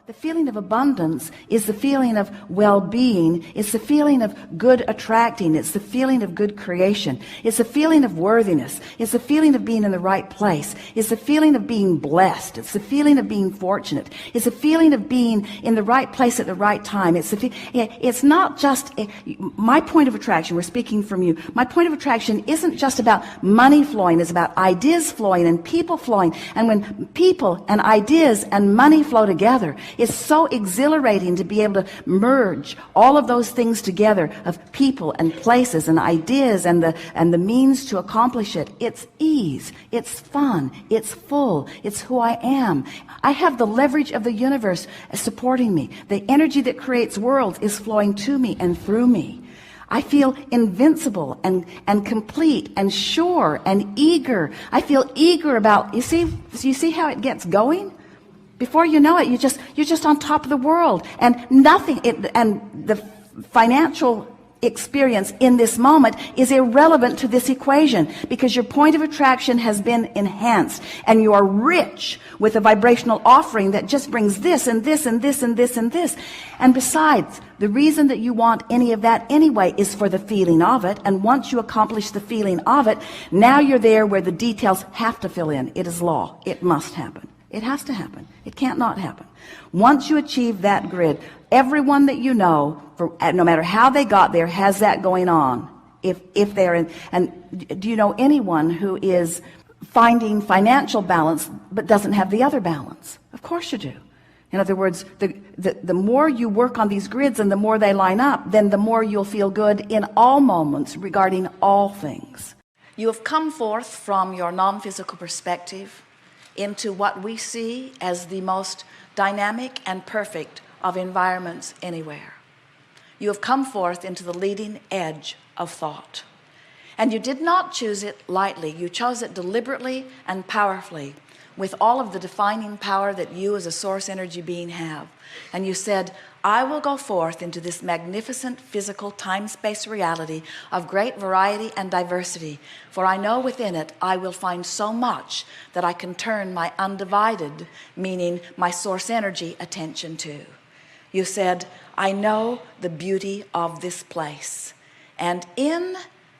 The feeling of abundance is the feeling of well-being. It's the feeling of good attracting. It's the feeling of good creation. It's the feeling of worthiness. It's the feeling of being in the right place. It's the feeling of being blessed. It's the feeling of being fortunate. It's the feeling of being in the right place at the right time. It's not just my point of attraction. We're speaking from you. My point of attraction isn't just about money flowing. It's about ideas flowing and people flowing. And when people and ideas and money flow together, it's so exhilarating to be able to merge all of those things together, of people and places and ideas and the means to accomplish it. It's ease. It's fun. It's full. It's who I am. I have the leverage of the universe supporting me. The energy that creates worlds is flowing to me and through me. I feel invincible and complete and sure and eager. I feel eager about, you see how it gets going? Before you know it, you're just on top of the world, and and the financial experience in this moment is irrelevant to this equation, because your point of attraction has been enhanced, and you are rich with a vibrational offering that just brings this and this and this and this and this. And besides, the reason that you want any of that anyway is for the feeling of it. And once you accomplish the feeling of it, now you're there where the details have to fill in. It is law. It must happen. It has to happen. It can't not happen. Once you achieve that grid, everyone that you know, no matter how they got there, has that going on. If they're in, and do you know anyone who is finding financial balance but doesn't have the other balance? Of course you do. In other words, the more you work on these grids and the more they line up, then the more you'll feel good in all moments regarding all things. You have come forth from your non-physical perspective into what we see as the most dynamic and perfect of environments anywhere. You have come forth into the leading edge of thought. And you did not choose it lightly. You chose it deliberately and powerfully, with all of the defining power that you as a source energy being have. And you said, I will go forth into this magnificent physical time-space reality of great variety and diversity, for I know within it I will find so much that I can turn my undivided, meaning my source energy, attention to. You said, I know the beauty of this place. And in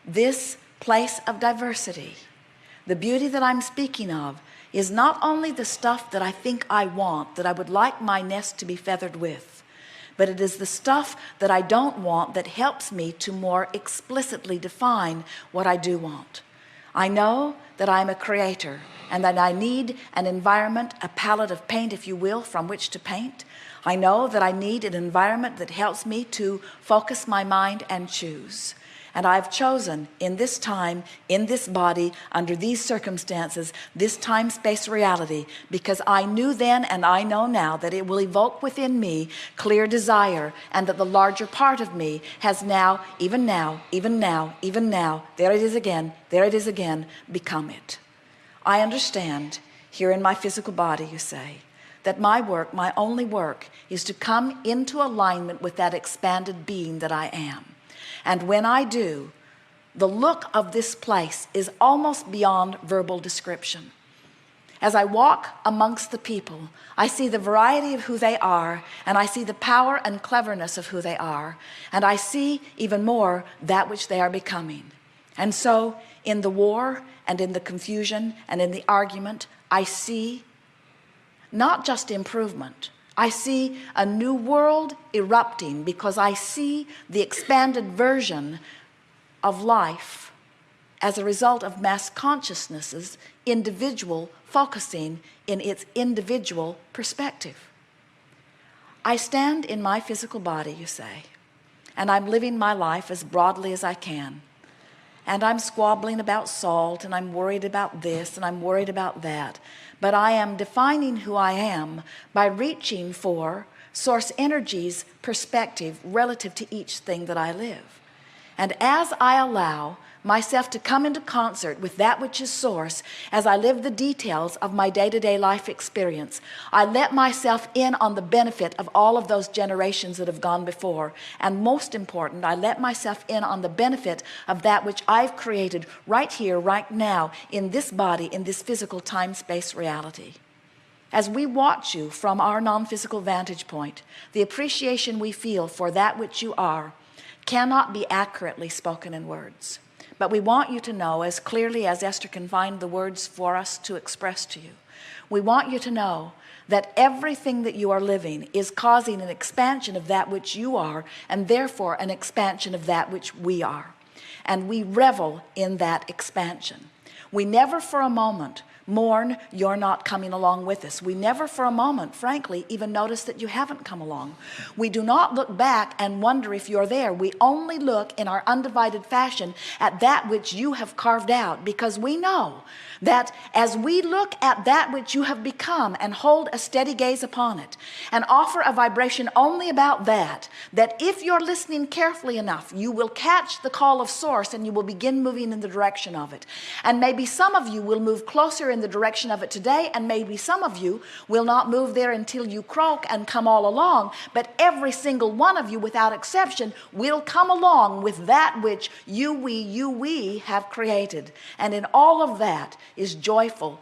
this place of diversity, the beauty that I'm speaking of is not only the stuff that I think I want, that I would like my nest to be feathered with, but it is the stuff that I don't want that helps me to more explicitly define what I do want. I know that I'm a creator and that I need an environment, a palette of paint, if you will, from which to paint. I know that I need an environment that helps me to focus my mind and choose. And I've chosen in this time, in this body, under these circumstances, this time-space reality, because I knew then and I know now that it will evoke within me clear desire, and that the larger part of me has now, even now, there it is again, become it. I understand here in my physical body, you say, that my work, my only work, is to come into alignment with that expanded being that I am. And when I do, the look of this place is almost beyond verbal description. As I walk amongst the people, I see the variety of who they are, and I see the power and cleverness of who they are, and I see even more that which they are becoming. And so in the war and in the confusion and in the argument, I see not just improvement, I see a new world erupting, because I see the expanded version of life as a result of mass consciousness's individual focusing in its individual perspective. I stand in my physical body, you say, and I'm living my life as broadly as I can. And I'm squabbling about salt, and I'm worried about this, and I'm worried about that. But I am defining who I am by reaching for source energy's perspective relative to each thing that I live. And as I allow myself to come into concert with that which is source, as I live the details of my day-to-day life experience, I let myself in on the benefit of all of those generations that have gone before. And most important, I let myself in on the benefit of that which I've created right here, right now, in this body, in this physical time-space reality. As we watch you from our non-physical vantage point, the appreciation we feel for that which you are cannot be accurately spoken in words. But we want you to know, as clearly as Esther can find the words for us to express to you, we want you to know that everything that you are living is causing an expansion of that which you are, and therefore an expansion of that which we are. And we revel in that expansion. We never for a moment mourn you're not coming along with us. We never for a moment, frankly, even notice that you haven't come along. We do not look back and wonder if you're there. We only look in our undivided fashion at that which you have carved out, because we know that as we look at that which you have become and hold a steady gaze upon it and offer a vibration only about that, that if you're listening carefully enough, you will catch the call of source and you will begin moving in the direction of it. And maybe some of you will move closer in the direction of it today, and maybe some of you will not move there until you croak and come all along, but every single one of you without exception will come along with that which we have created. And in all of that is joyful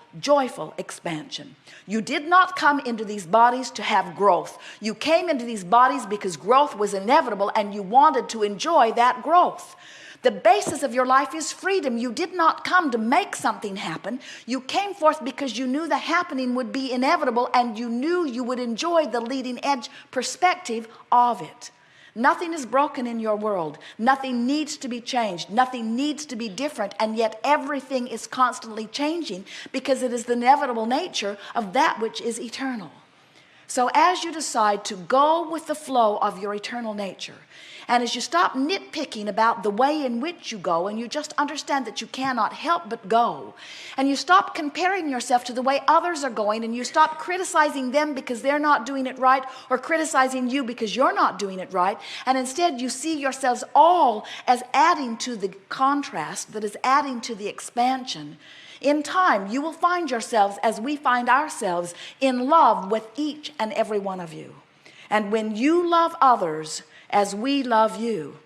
expansion. You did not come into these bodies to have growth. You came into these bodies because growth was inevitable and you wanted to enjoy that growth. The basis of your life is freedom. You did not come to make something happen. You came forth because you knew the happening would be inevitable and you knew you would enjoy the leading edge perspective of it. Nothing is broken in your world. Nothing needs to be changed. Nothing needs to be different. And yet everything is constantly changing because it is the inevitable nature of that which is eternal. So as you decide to go with the flow of your eternal nature, and as you stop nitpicking about the way in which you go, and you just understand that you cannot help but go, and you stop comparing yourself to the way others are going, and you stop criticizing them because they're not doing it right, or criticizing you because you're not doing it right, and instead you see yourselves all as adding to the contrast that is adding to the expansion, in time you will find yourselves, as we find ourselves, in love with each and every one of you. And when you love others as we love you,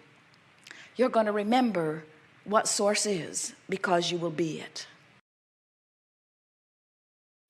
you're going to remember what source is, because you will be it.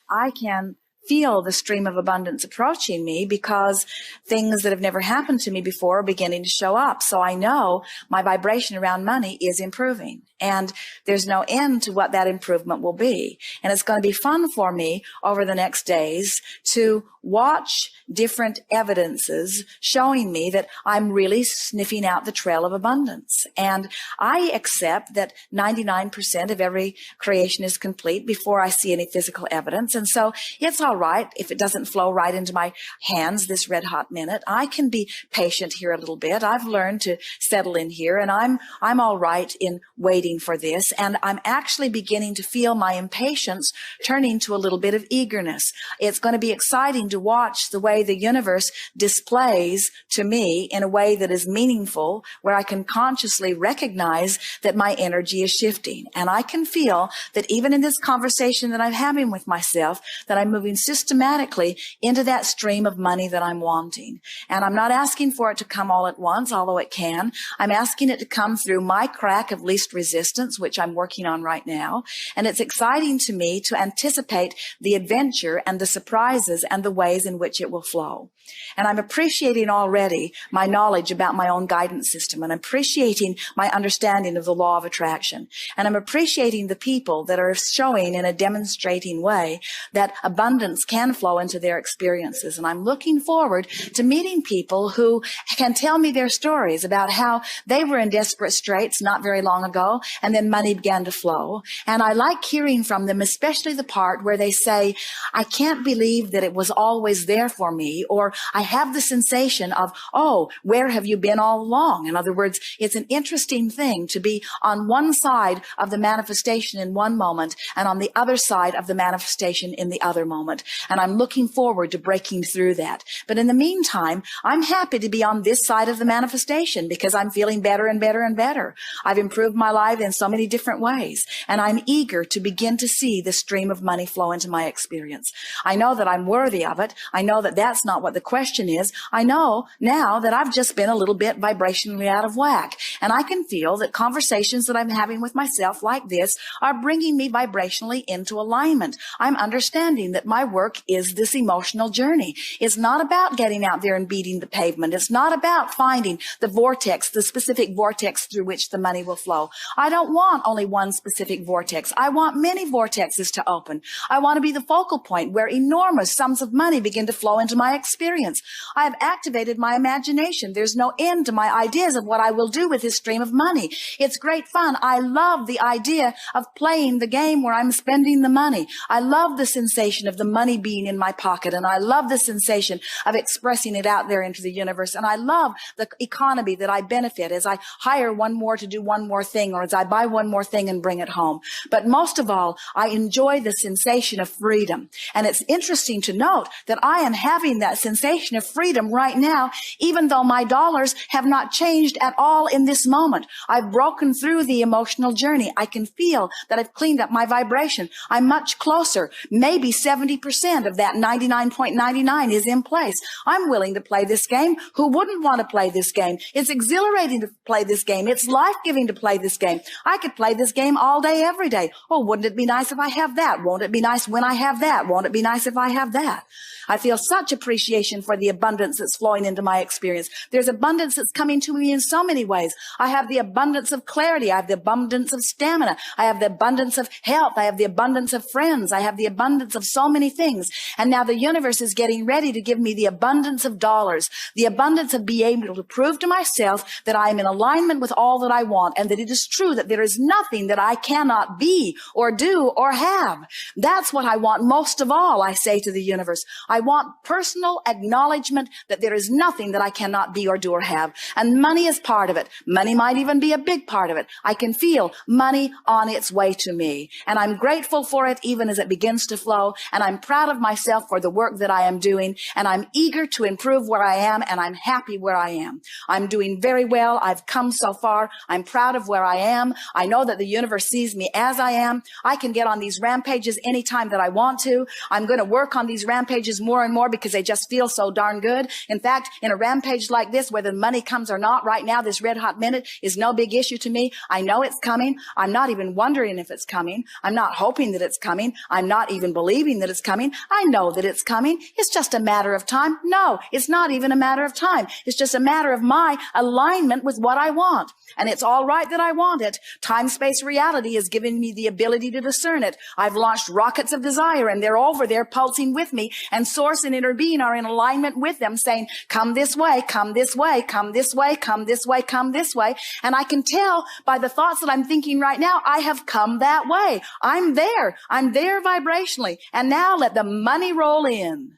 I can feel the stream of abundance approaching me because things that have never happened to me before are beginning to show up. So I know my vibration around money is improving, and there's no end to what that improvement will be. And it's going to be fun for me over the next days to watch different evidences showing me that I'm really sniffing out the trail of abundance. And I accept that 99% of every creation is complete before I see any physical evidence. And so it's all right if it doesn't flow right into my hands this red hot minute. I can be patient here a little bit. I've learned to settle in here, and I'm all right in waiting for this. And I'm actually beginning to feel my impatience turning to a little bit of eagerness. It's going to be exciting to watch the way the universe displays to me in a way that is meaningful, where I can consciously recognize that my energy is shifting. And I can feel that even in this conversation that I'm having with myself, that I'm moving systematically into that stream of money that I'm wanting. And I'm not asking for it to come all at once, although it can. I'm asking it to come through my crack of least resistance, which I'm working on right now. And it's exciting to me to anticipate the adventure and the surprises and the ways in which it will flow. And I'm appreciating already my knowledge about my own guidance system, and appreciating my understanding of the law of attraction. And I'm appreciating the people that are showing in a demonstrating way that abundance can flow into their experiences. And I'm looking forward to meeting people who can tell me their stories about how they were in desperate straits not very long ago, and then money began to flow. And I like hearing from them, especially the part where they say, I can't believe that it was always there for me, or I have the sensation of, oh, where have you been all along? In other words, it's an interesting thing to be on one side of the manifestation in one moment and on the other side of the manifestation in the other moment. And I'm looking forward to breaking through that. But in the meantime, I'm happy to be on this side of the manifestation because I'm feeling better and better and better. I've improved my life tithe in so many different ways. And I'm eager to begin to see the stream of money flow into my experience. I know that I'm worthy of it. I know that that's not what the question is. I know now that I've just been a little bit vibrationally out of whack. And I can feel that conversations that I'm having with myself like this are bringing me vibrationally into alignment. I'm understanding that my work is this emotional journey. It's not about getting out there and beating the pavement. It's not about finding the vortex, the specific vortex through which the money will flow. I don't want only one specific vortex. I want many vortexes to open. I want to be the focal point where enormous sums of money begin to flow into my experience. I have activated my imagination. There's no end to my ideas of what I will do with this stream of money. It's great fun. I love the idea of playing the game where I'm spending the money. I love the sensation of the money being in my pocket, and I love the sensation of expressing it out there into the universe. And I love the economy that I benefit as I hire one more to do one more thing, or as I buy one more thing and bring it home. But most of all, I enjoy the sensation of freedom. And it's interesting to note that I am having that sensation of freedom right now, even though my dollars have not changed at all in this moment. I've broken through the emotional journey. I can feel that I've cleaned up my vibration. I'm much closer. Maybe 70% of that 99.99 is in place. I'm willing to play this game. Who wouldn't want to play this game? It's exhilarating to play this game. It's life-giving to play this game. I could play this game all day, every day. Oh, wouldn't it be nice if I have that? Won't it be nice when I have that? Won't it be nice if I have that? I feel such appreciation for the abundance that's flowing into my experience. There's abundance that's coming to me in so many ways. I have the abundance of clarity. I have the abundance of stamina. I have the abundance of health. I have the abundance of friends. I have the abundance of so many things. And now the universe is getting ready to give me the abundance of dollars, the abundance of being able to prove to myself that I am in alignment with all that I want, and that it is true that there is nothing that I cannot be or do or have. That's what I want most of all, I say to the universe. I want personal acknowledgement that there is nothing that I cannot be or do or have. And money is part of it. Money might even be a big part of it. I can feel money on its way to me. And I'm grateful for it even as it begins to flow. And I'm proud of myself for the work that I am doing. And I'm eager to improve where I am. And I'm happy where I am. I'm doing very well. I've come so far. I'm proud of where I am. I know that the universe sees me as I am. I can get on these rampages anytime that I want to. I'm going to work on these rampages more and more because they just feel so darn good. In fact, in a rampage like this, whether the money comes or not right now, this red hot minute is no big issue to me. I know it's coming. I'm not even wondering if it's coming. I'm not hoping that it's coming. I'm not even believing that it's coming. I know that it's coming. It's just a matter of time. No, it's not even a matter of time. It's just a matter of my alignment with what I want. And it's all right that I want it. Time, space, reality has given me the ability to discern it. I've launched rockets of desire, and they're over there pulsing with me, and source and inner being are in alignment with them, saying, come this way, come this way, come this way, come this way, come this way. And I can tell by the thoughts that I'm thinking right now, I have come that way. I'm there. I'm there vibrationally. And now let the money roll in.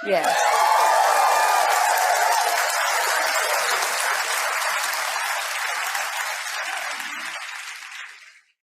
Yes.